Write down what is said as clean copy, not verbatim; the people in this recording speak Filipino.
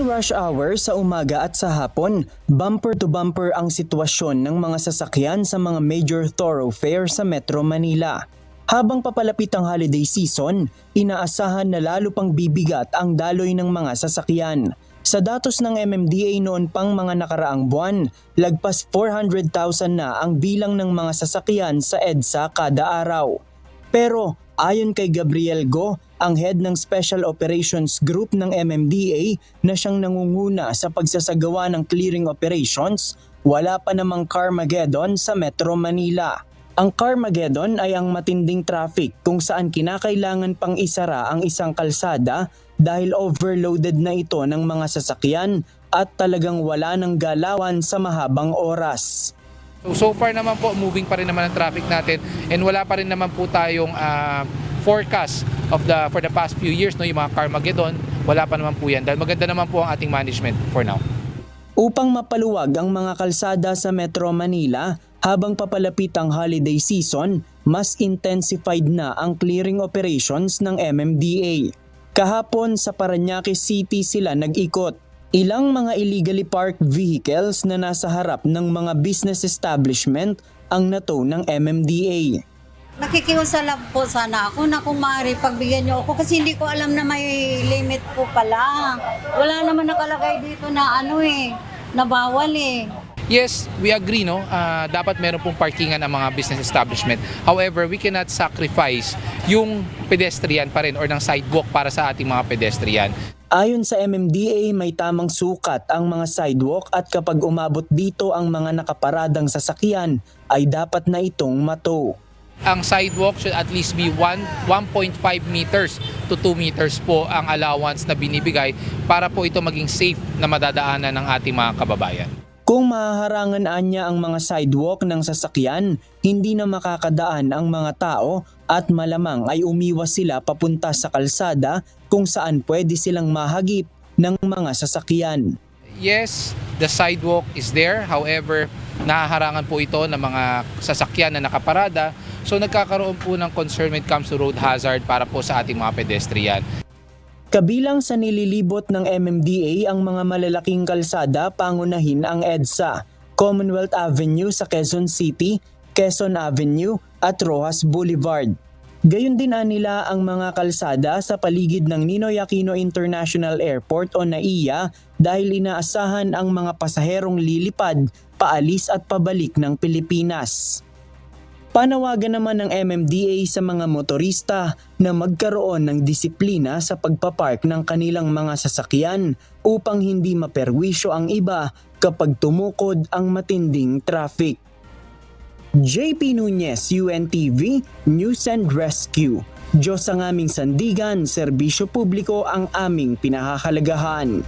rush hour sa umaga at sa hapon, bumper to bumper ang sitwasyon ng mga sasakyan sa mga major thoroughfare sa Metro Manila. Habang papalapit ang holiday season, inaasahan na lalo pang bibigat ang daloy ng mga sasakyan. Sa datos ng MMDA noon pang mga nakaraang buwan, lagpas 400,000 na ang bilang ng mga sasakyan sa EDSA kada araw. Pero ayon kay Gabriel Go, ang head ng Special Operations Group ng MMDA na siyang nangunguna sa pagsasagawa ng clearing operations, wala pa namang Carmageddon sa Metro Manila. Ang Carmageddon ay ang matinding traffic kung saan kinakailangan pang isara ang isang kalsada dahil overloaded na ito ng mga sasakyan at talagang wala ng galawan sa mahabang oras. So far naman po, moving pa rin naman ang traffic natin and wala pa rin naman po tayong forecast for the past few years, no, yung mga Carmageddon, wala pa naman po yan dahil maganda naman po ang ating management for now. Upang mapaluwag ang mga kalsada sa Metro Manila habang papalapit ang holiday season, mas intensified na ang clearing operations ng MMDA. Kahapon sa Parañaque City sila nag-ikot. Ilang mga illegally parked vehicles na nasa harap ng mga business establishment ang nato ng MMDA. Nakikiusalap po sana ako na kung maaari pagbigyan niyo ako kasi hindi ko alam na may limit po pala. Wala naman nakalagay dito na na bawal eh. Yes, we agree, no? Dapat meron pong parkingan ang mga business establishment. However, we cannot sacrifice yung pedestrian pa rin or ng sidewalk para sa ating mga pedestrian. Ayon sa MMDA, may tamang sukat ang mga sidewalk at kapag umabot dito ang mga nakaparadang sasakyan ay dapat na itong mato. Ang sidewalk should at least be 1.5 meters to 2 meters po ang allowance na binibigay para po ito maging safe na madadaanan ng ating mga kababayan. Kung mahaharangan anya ang mga sidewalk ng sasakyan, hindi na makakadaan ang mga tao at malamang ay umiwas sila papunta sa kalsada kung saan pwede silang mahagip ng mga sasakyan. Yes, the sidewalk is there. However, nahaharangan po ito ng mga sasakyan na nakaparada. So nagkakaroon po ng concern when it comes to road hazard para po sa ating mga pedestrian. Kabilang sa nililibot ng MMDA ang mga malalaking kalsada, pangunahin ang EDSA, Commonwealth Avenue sa Quezon City, Quezon Avenue at Rojas Boulevard. Gayon din nila ang mga kalsada sa paligid ng Ninoy Aquino International Airport o NAIA dahil inaasahan ang mga pasaherong lilipad, paalis at pabalik ng Pilipinas. Panawagan naman ng MMDA sa mga motorista na magkaroon ng disiplina sa pagpapark ng kanilang mga sasakyan upang hindi maperwisyo ang iba kapag tumukod ang matinding traffic. JP Nunez, UNTV, News and Rescue. Diyos ang aming sandigan, serbisyo publiko ang aming pinahahalagahan.